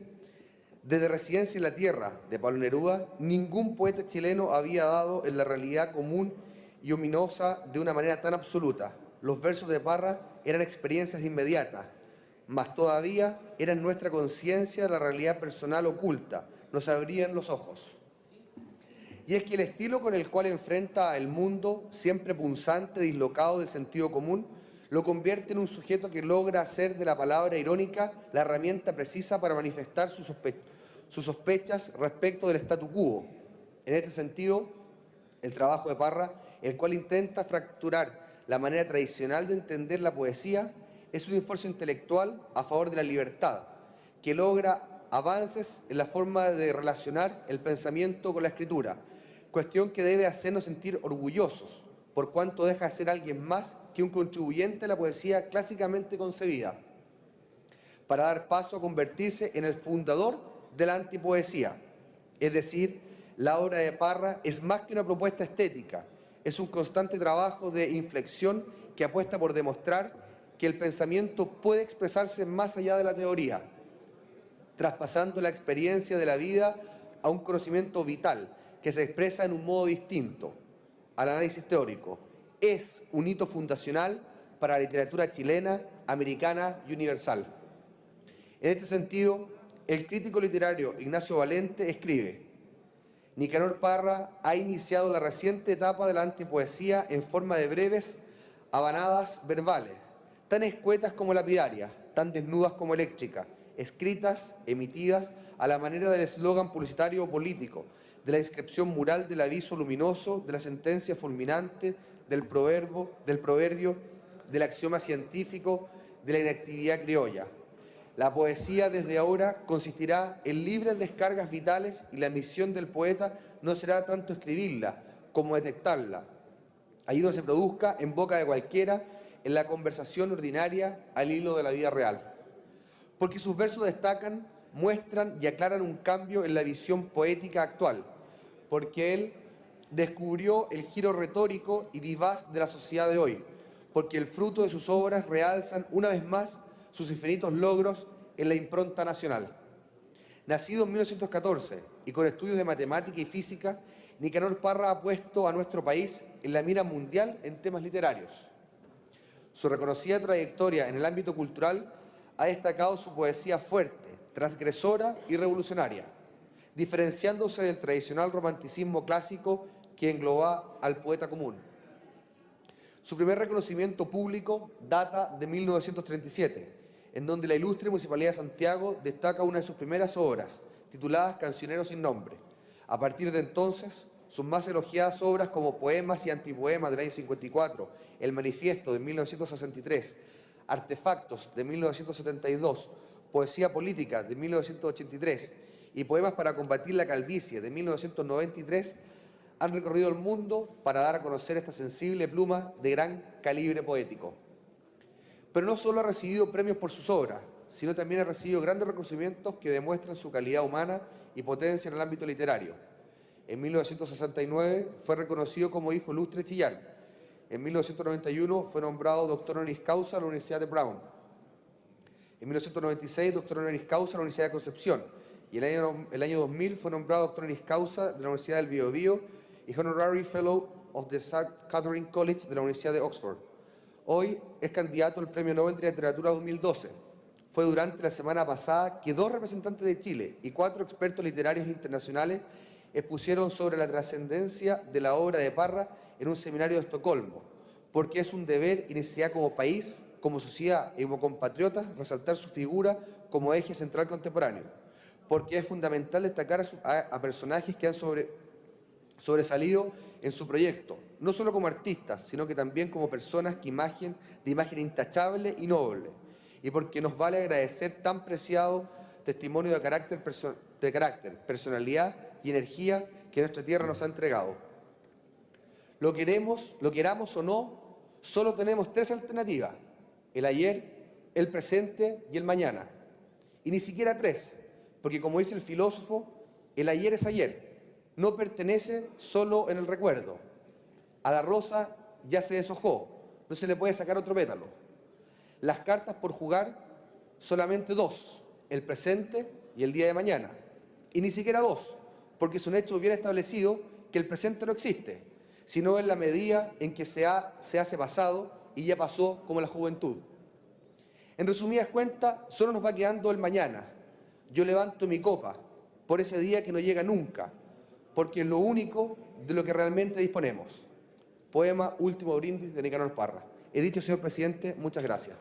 Speaker 6: desde Residencia en la Tierra, de Pablo Neruda, ningún poeta chileno había dado en la realidad común y ominosa de una manera tan absoluta. Los versos de Parra eran experiencias inmediatas, mas todavía eran nuestra conciencia de la realidad personal oculta, nos abrían los ojos. Y es que el estilo con el cual enfrenta el mundo, siempre punzante, dislocado del sentido común, lo convierte en un sujeto que logra hacer de la palabra irónica la herramienta precisa para manifestar sus sospechas respecto del statu quo. En este sentido, el trabajo de Parra, el cual intenta fracturar la manera tradicional de entender la poesía, es un esfuerzo intelectual a favor de la libertad, que logra avances en la forma de relacionar el pensamiento con la escritura, cuestión que debe hacernos sentir orgullosos, por cuanto deja de ser alguien más que un contribuyente a la poesía clásicamente concebida, para dar paso a convertirse en el fundador de la antipoesía. Es decir, la obra de Parra es más que una propuesta estética, es un constante trabajo de inflexión que apuesta por demostrar que el pensamiento puede expresarse más allá de la teoría, traspasando la experiencia de la vida a un conocimiento vital que se expresa en un modo distinto al análisis teórico. Es un hito fundacional para la literatura chilena, americana y universal. En este sentido, el crítico literario Ignacio Valente escribe: Nicanor Parra ha iniciado la reciente etapa de la antipoesía en forma de breves habanadas verbales, tan escuetas como lapidarias, tan desnudas como eléctricas, escritas, emitidas a la manera del eslogan publicitario o político, de la inscripción mural del aviso luminoso, de la sentencia fulminante, del proverbio, del axioma científico, de la inactividad criolla. La poesía desde ahora consistirá en libres descargas vitales y la misión del poeta no será tanto escribirla como detectarla, allí donde se produzca en boca de cualquiera, en la conversación ordinaria al hilo de la vida real. Porque sus versos destacan, muestran y aclaran un cambio en la visión poética actual, porque él descubrió el giro retórico y vivaz de la sociedad de hoy, porque el fruto de sus obras realzan una vez más sus infinitos logros en la impronta nacional. Nacido en 1914 y con estudios de matemática y física, Nicanor Parra ha puesto a nuestro país en la mira mundial en temas literarios. Su reconocida trayectoria en el ámbito cultural ha destacado su poesía fuerte, transgresora y revolucionaria, diferenciándose del tradicional romanticismo clásico que engloba al poeta común. Su primer reconocimiento público data de 1937, en donde la ilustre Municipalidad de Santiago destaca una de sus primeras obras, tituladas Cancionero sin nombre. A partir de entonces, sus más elogiadas obras como Poemas y Antipoemas del año 54, El Manifiesto de 1963, Artefactos de 1972, Poesía Política de 1983 y Poemas para combatir la calvicie de 1993, han recorrido el mundo para dar a conocer esta sensible pluma de gran calibre poético. Pero no solo ha recibido premios por sus obras, sino también ha recibido grandes reconocimientos que demuestran su calidad humana y potencia en el ámbito literario. En 1969 fue reconocido como hijo ilustre de Chillán. En 1991 fue nombrado doctor honoris causa de la Universidad de Brown. En 1996, doctor honoris causa de la Universidad de Concepción. Y el año 2000 fue nombrado doctor honoris causa de la Universidad del Biobío y Honorary Fellow of the St. Catherine College de la Universidad de Oxford. Hoy es candidato al Premio Nobel de Literatura 2012. Fue durante la semana pasada que 2 representantes de Chile y 4 expertos literarios internacionales expusieron sobre la trascendencia de la obra de Parra en un seminario de Estocolmo, porque es un deber y necesidad como país, como sociedad y como compatriotas resaltar su figura como eje central contemporáneo, porque es fundamental destacar a personajes que han sobresalido en su proyecto, no solo como artistas, sino que también como personas de imagen intachable y noble, y porque nos vale agradecer tan preciado testimonio de carácter, personalidad y energía que nuestra tierra nos ha entregado. Lo queramos o no, solo tenemos 3 alternativas: el ayer, el presente y el mañana. Y ni siquiera 3, porque como dice el filósofo, el ayer es ayer, no pertenece solo en el recuerdo. A la rosa ya se deshojó, no se le puede sacar otro pétalo. Las cartas por jugar, solamente 2, el presente y el día de mañana. Y ni siquiera 2, porque es un hecho bien establecido que el presente no existe, sino en la medida en que se hace pasado y ya pasó, como la juventud. En resumidas cuentas, solo nos va quedando el mañana. Yo levanto mi copa por ese día que no llega nunca, porque es lo único de lo que realmente disponemos. Poema Último brindis de Nicanor Parra. He dicho, señor presidente, muchas gracias.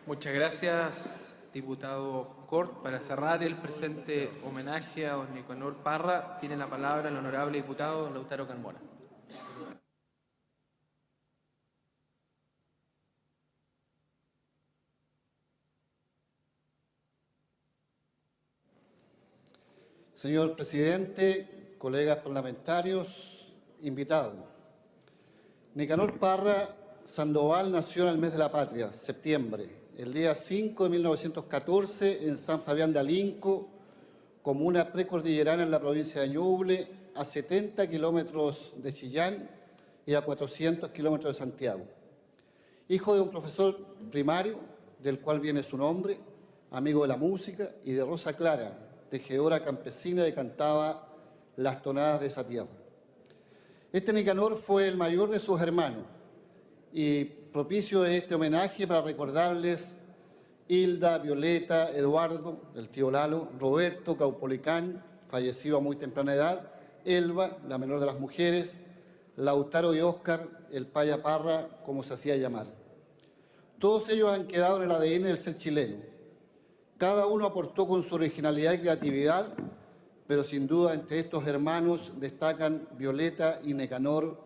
Speaker 5: Muchas gracias, diputado Cort. Para cerrar el presente homenaje a don Nicanor Parra, tiene la palabra el honorable diputado don Lautaro Carmona.
Speaker 4: Señor presidente, colegas parlamentarios, invitados. Nicanor Parra Sandoval nació en el mes de la patria, septiembre, el día 5 de 1914 en San Fabián de Alinco, comuna precordillerana en la provincia de Ñuble, a 70 kilómetros de Chillán y a 400 kilómetros de Santiago. Hijo de un profesor primario, del cual viene su nombre, amigo de la música, y de Rosa Clara, tejedora campesina que cantaba las tonadas de esa tierra. Este Nicanor fue el mayor de sus hermanos y propicio de este homenaje para recordarles Hilda, Violeta, Eduardo, el tío Lalo, Roberto, Caupolicán, fallecido a muy temprana edad, Elba, la menor de las mujeres, Lautaro y Óscar, el Paya Parra, como se hacía llamar. Todos ellos han quedado en el ADN del ser chileno. Cada uno aportó con su originalidad y creatividad, pero sin duda entre estos hermanos destacan Violeta y Nicanor,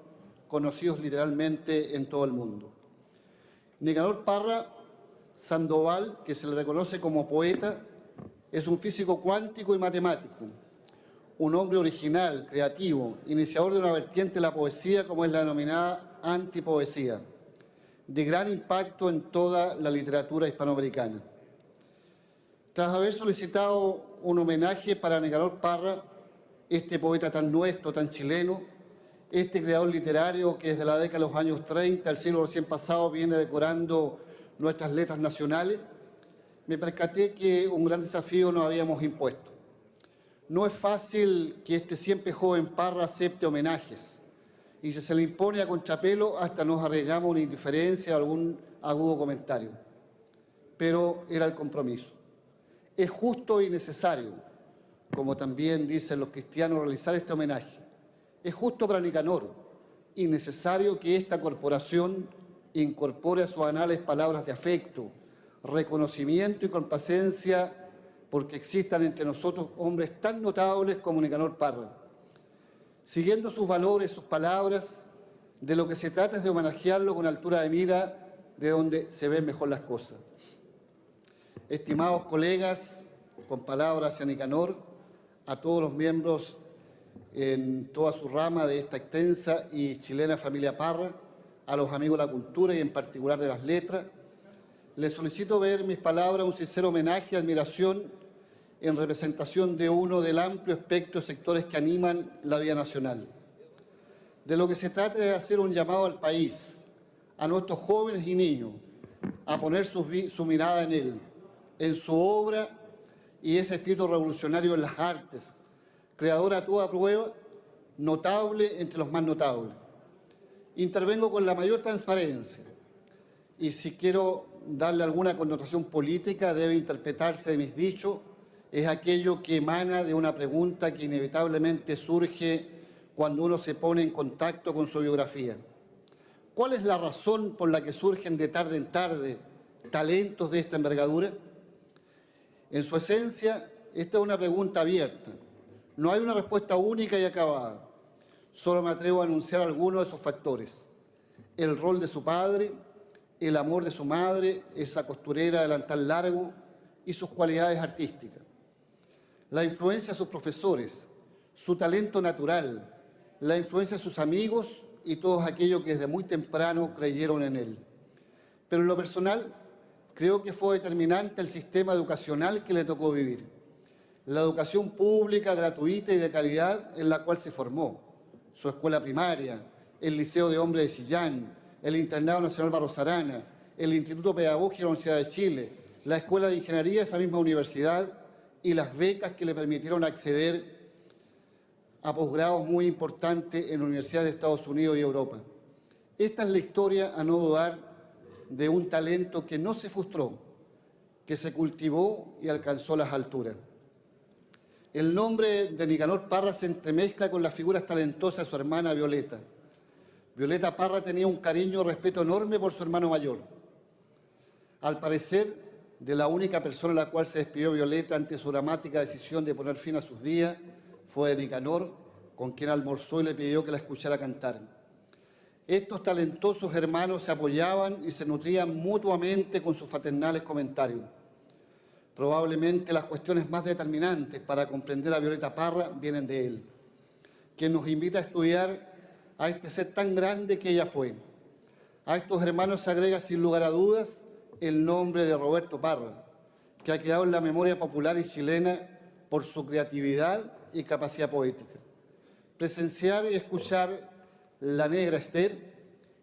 Speaker 4: conocidos literalmente en todo el mundo. Nicanor Parra Sandoval, que se le reconoce como poeta, es un físico cuántico y matemático, un hombre original, creativo, iniciador de una vertiente de la poesía como es la denominada antipoesía, de gran impacto en toda la literatura hispanoamericana. Tras haber solicitado un homenaje para Nicanor Parra, este poeta tan nuestro, tan chileno, este creador literario que desde la década de los años 30, el siglo recién pasado, viene decorando nuestras letras nacionales, me percaté que un gran desafío nos habíamos impuesto. No es fácil que este siempre joven Parra acepte homenajes, y si se le impone a contrapelo hasta nos arriesgamos una indiferencia o algún agudo comentario. Pero era el compromiso. Es justo y necesario, como también dicen los cristianos, realizar este homenaje. Es justo para Nicanor y necesario que esta corporación incorpore a sus anales palabras de afecto, reconocimiento y complacencia, porque existan entre nosotros hombres tan notables como Nicanor Parra. Siguiendo sus valores, sus palabras, de lo que se trata es de homenajearlo con altura de mira, de donde se ven mejor las cosas. Estimados colegas, con palabras hacia Nicanor, a todos los miembros en toda su rama de esta extensa y chilena familia Parra, a los amigos de la cultura y en particular de las letras, les solicito ver mis palabras un sincero homenaje y admiración en representación de uno del amplio espectro de sectores que animan la vida nacional. De lo que se trata es de hacer un llamado al país, a nuestros jóvenes y niños, a poner su mirada en él, en su obra y ese espíritu revolucionario en las artes, creador a toda prueba, notable entre los más notables. Intervengo con la mayor transparencia y si quiero darle alguna connotación política debe interpretarse de mis dichos, es aquello que emana de una pregunta que inevitablemente surge cuando uno se pone en contacto con su biografía. ¿Cuál es la razón por la que surgen de tarde en tarde talentos de esta envergadura? En su esencia, esta es una pregunta abierta. No hay una respuesta única y acabada. Solo me atrevo a anunciar algunos de esos factores. El rol de su padre, el amor de su madre, esa costurera de delantal largo y sus cualidades artísticas. La influencia de sus profesores, su talento natural, la influencia de sus amigos y todos aquellos que desde muy temprano creyeron en él. Pero en lo personal, creo que fue determinante el sistema educacional que le tocó vivir. La educación pública, gratuita y de calidad en la cual se formó. Su escuela primaria, el Liceo de Hombres de Chillán, el Internado Nacional Barros Arana, el Instituto Pedagógico de la Universidad de Chile, la Escuela de Ingeniería de esa misma universidad y las becas que le permitieron acceder a posgrados muy importantes en universidades de Estados Unidos y Europa. Esta es la historia, a no dudar, de un talento que no se frustró, que se cultivó y alcanzó las alturas. El nombre de Nicanor Parra se entremezcla con las figuras talentosas de su hermana Violeta. Violeta Parra tenía un cariño y respeto enorme por su hermano mayor. Al parecer, de la única persona a la cual se despidió Violeta ante su dramática decisión de poner fin a sus días fue de Nicanor, con quien almorzó y le pidió que la escuchara cantar. Estos talentosos hermanos se apoyaban y se nutrían mutuamente con sus fraternales comentarios. Probablemente las cuestiones más determinantes para comprender a Violeta Parra vienen de él, quien nos invita a estudiar a este ser tan grande que ella fue. A estos hermanos se agrega sin lugar a dudas el nombre de Roberto Parra, que ha quedado en la memoria popular y chilena por su creatividad y capacidad poética. Presenciar y escuchar La Negra Esther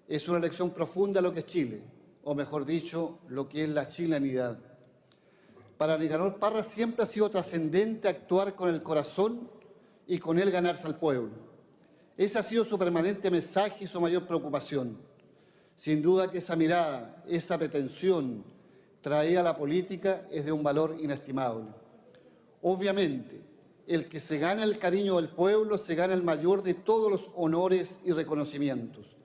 Speaker 4: es una lección profunda de lo que es Chile, o mejor dicho, lo que es la chilenidad. Para Nicanor Parra siempre ha sido trascendente actuar con el corazón y con él ganarse al pueblo. Ese ha sido su permanente mensaje y su mayor preocupación. Sin duda que esa mirada, esa pretensión traída a la política es de un valor inestimable. Obviamente, el que se gana el cariño del pueblo se gana el mayor de todos los honores y reconocimientos.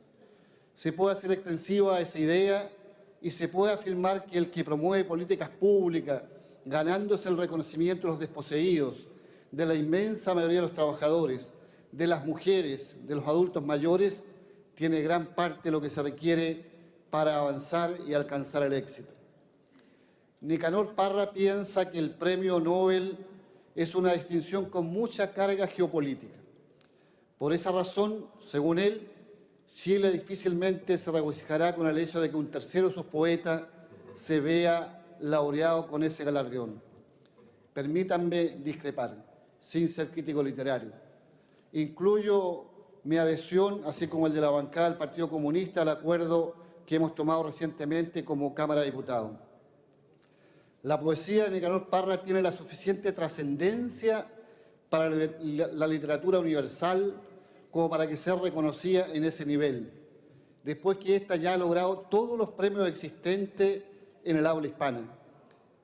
Speaker 4: Se puede hacer extensiva esa idea y se puede afirmar que el que promueve políticas públicas, ganándose el reconocimiento de los desposeídos, de la inmensa mayoría de los trabajadores, de las mujeres, de los adultos mayores, tiene gran parte de lo que se requiere para avanzar y alcanzar el éxito. Nicanor Parra piensa que el premio Nobel es una distinción con mucha carga geopolítica. Por esa razón, según él, Chile difícilmente se regocijará con el hecho de que un tercero de sus poetas se vea laureado con ese galardón. Permítanme discrepar, sin ser crítico literario. Incluyo mi adhesión, así como el de la bancada del Partido Comunista, al acuerdo que hemos tomado recientemente como Cámara de Diputados. La poesía de Nicanor Parra tiene la suficiente trascendencia para la literatura universal como para que sea reconocida en ese nivel, después que ésta ya ha logrado todos los premios existentes en el habla hispana.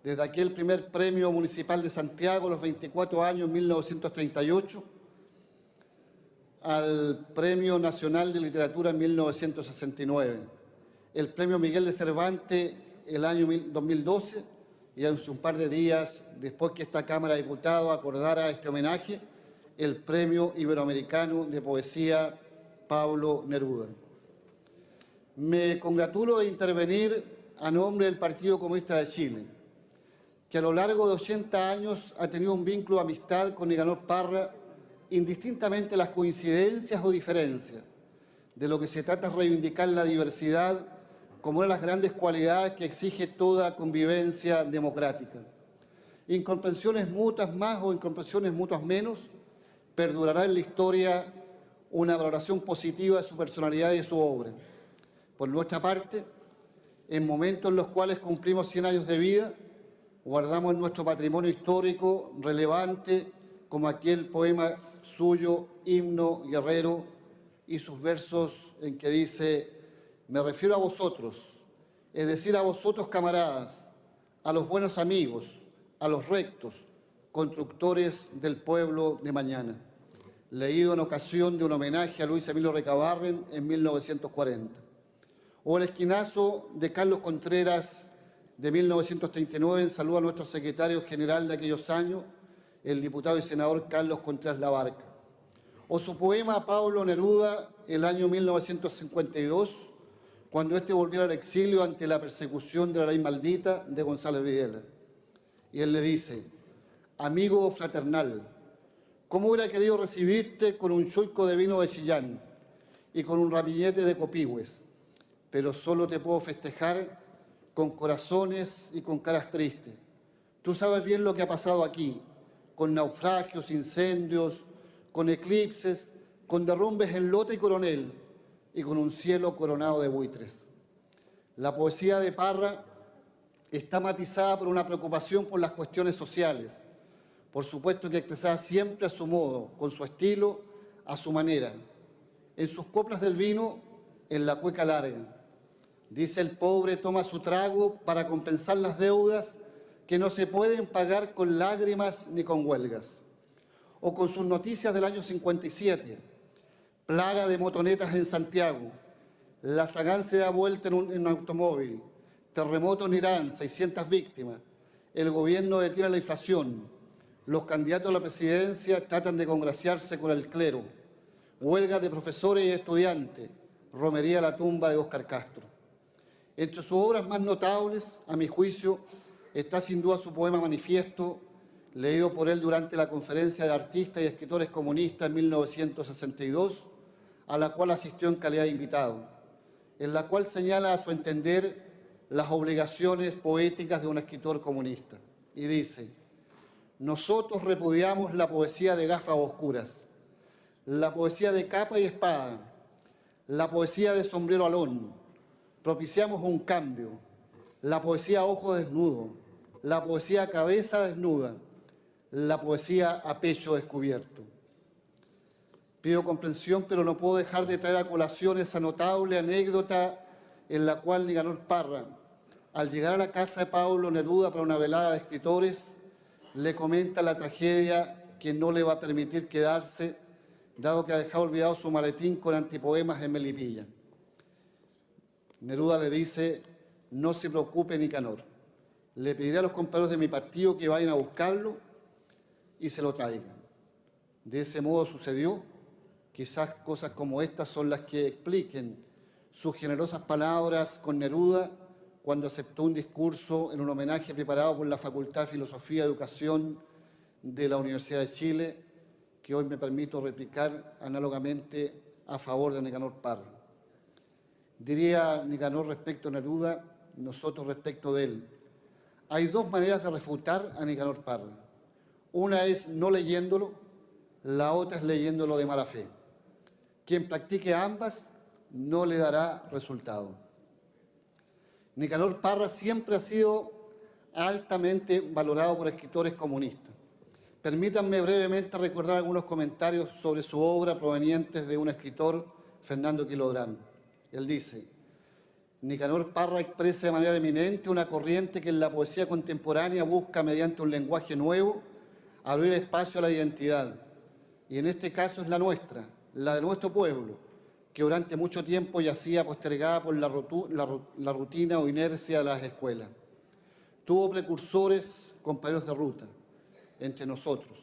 Speaker 4: Desde aquel primer premio municipal de Santiago a los 24 años, en 1938, al Premio Nacional de Literatura en 1969, el Premio Miguel de Cervantes el año 2012, y hace un par de días después que esta Cámara de Diputados acordara este homenaje, el Premio Iberoamericano de Poesía Pablo Neruda. Me congratulo de intervenir a nombre del Partido Comunista de Chile, que a lo largo de 80 años ha tenido un vínculo de amistad con Nicanor Parra, indistintamente las coincidencias o diferencias. De lo que se trata es reivindicar la diversidad como una de las grandes cualidades que exige toda convivencia democrática. Incomprensiones mutuas más o incomprensiones mutuas menos, perdurará en la historia una valoración positiva de su personalidad y de su obra. Por nuestra parte, en momentos en los cuales cumplimos 100 años de vida, guardamos nuestro patrimonio histórico relevante como aquel poema suyo, Himno Guerrero, y sus versos en que dice: me refiero a vosotros, es decir, a vosotros camaradas, a los buenos amigos, a los rectos, constructores del pueblo de mañana. Leído en ocasión de un homenaje a Luis Emilio Recabarren en 1940. O el esquinazo de Carlos Contreras de 1939 en saludo a nuestro secretario general de aquellos años, el diputado y senador Carlos Contreras Labarca. O su poema a Pablo Neruda el año 1952, cuando éste volviera al exilio ante la persecución de la ley maldita de González Videla. Y él le dice: amigo fraternal, ¿cómo hubiera querido recibirte con un chuico de vino de Chillán y con un ramillete de Copihue? Pero solo te puedo festejar con corazones y con caras tristes. Tú sabes bien lo que ha pasado aquí, con naufragios, incendios, con eclipses, con derrumbes en Lota y Coronel, y con un cielo coronado de buitres. La poesía de Parra está matizada por una preocupación por las cuestiones sociales, por supuesto que expresada siempre a su modo, con su estilo, a su manera. En sus coplas del vino, en la cueca larga, dice: el pobre toma su trago para compensar las deudas que no se pueden pagar con lágrimas ni con huelgas. o con sus noticias del año 57, plaga de motonetas en Santiago, la Sagán se da vuelta en un automóvil, terremoto en Irán, 600 víctimas, el gobierno detiene la inflación, los candidatos a la presidencia tratan de congraciarse con el clero, huelga de profesores y estudiantes, romería a la tumba de Óscar Castro. Entre sus obras más notables, a mi juicio, está sin duda su poema Manifiesto, leído por él durante la Conferencia de Artistas y Escritores Comunistas en 1962, a la cual asistió en calidad de invitado, en la cual señala a su entender las obligaciones poéticas de un escritor comunista. Y dice: nosotros repudiamos la poesía de gafas oscuras, la poesía de capa y espada, la poesía de sombrero alón. Propiciamos un cambio, la poesía a ojo desnudo, la poesía a cabeza desnuda, la poesía a pecho descubierto. Pido comprensión, pero no puedo dejar de traer a colación esa notable anécdota en la cual Nicanor Parra, al llegar a la casa de Pablo Neruda para una velada de escritores, le comenta la tragedia que no le va a permitir quedarse, dado que ha dejado olvidado su maletín con antipoemas en Melipilla. Neruda le dice: no se preocupe, Nicanor, le pediré a los compañeros de mi partido que vayan a buscarlo y se lo traigan. De ese modo sucedió. Quizás cosas como estas son las que expliquen sus generosas palabras con Neruda cuando aceptó un discurso en un homenaje preparado por la Facultad de Filosofía y Educación de la Universidad de Chile, que hoy me permito replicar análogamente a favor de Nicanor Parra. Diría Nicanor respecto a Neruda, nosotros respecto de él: hay dos maneras de refutar a Nicanor Parra. Una es no leyéndolo, la otra es leyéndolo de mala fe. Quien practique ambas no le dará resultado. Nicanor Parra siempre ha sido altamente valorado por escritores comunistas. Permítanme brevemente recordar algunos comentarios sobre su obra provenientes de un escritor, Fernando Quilodrán. Él dice: Nicanor Parra expresa de manera eminente una corriente que en la poesía contemporánea busca, mediante un lenguaje nuevo, abrir espacio a la identidad. Y en este caso es la nuestra, la de nuestro pueblo, que durante mucho tiempo yacía postergada por la rutina o inercia de las escuelas. Tuvo precursores, compañeros de ruta, entre nosotros,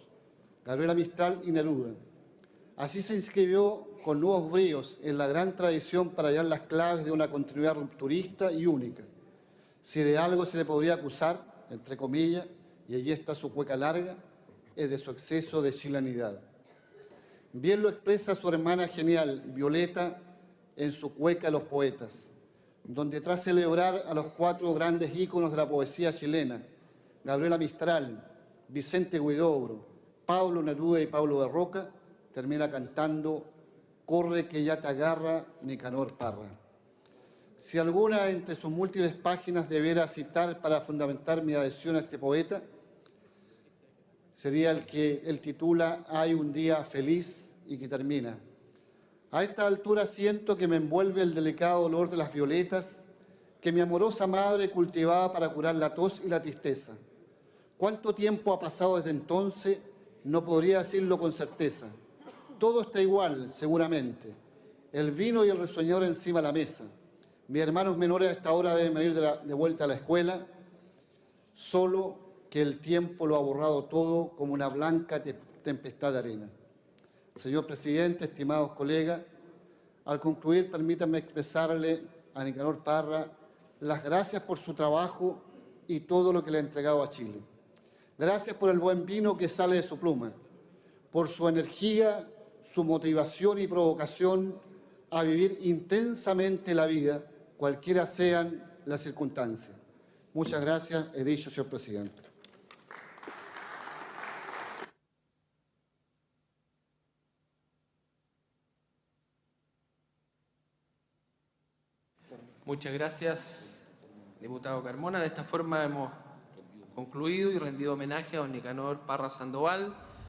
Speaker 4: Gabriela Mistral y Neruda. Así se inscribió con nuevos bríos en la gran tradición para hallar las claves de una continuidad rupturista y única. Si de algo se le podría acusar, entre comillas, y allí está su cueca larga, es de su exceso de chilenidad. Bien lo expresa su hermana genial, Violeta, en su Cueca de los Poetas, donde tras celebrar a los cuatro grandes íconos de la poesía chilena, Gabriela Mistral, Vicente Huidobro, Pablo Neruda y Pablo de Roca, termina cantando Corre que ya te agarra, Nicanor Parra. Si alguna entre sus múltiples páginas debiera citar para fundamentar mi adhesión a este poeta, sería el que él titula Hay un día feliz, y que termina: a esta altura siento que me envuelve el delicado olor de las violetas que mi amorosa madre cultivaba para curar la tos y la tristeza. ¿Cuánto tiempo ha pasado desde entonces? No podría decirlo con certeza. Todo está igual, seguramente. El vino y el resueñor encima de la mesa. Mis hermanos menores a esta hora deben venir de vuelta a la escuela, solo que el tiempo lo ha borrado todo como una blanca tempestad de arena. Señor presidente, estimados colegas, al concluir permítanme expresarle a Nicanor Parra las gracias por su trabajo y todo lo que le ha entregado a Chile. Gracias por el buen vino que sale de su pluma, por su energía, su motivación y provocación a vivir intensamente la vida, cualquiera sean las circunstancias. Muchas gracias, he dicho, señor presidente.
Speaker 5: Muchas gracias, diputado Carmona. De esta forma hemos concluido y rendido homenaje a don Nicanor Parra Sandoval.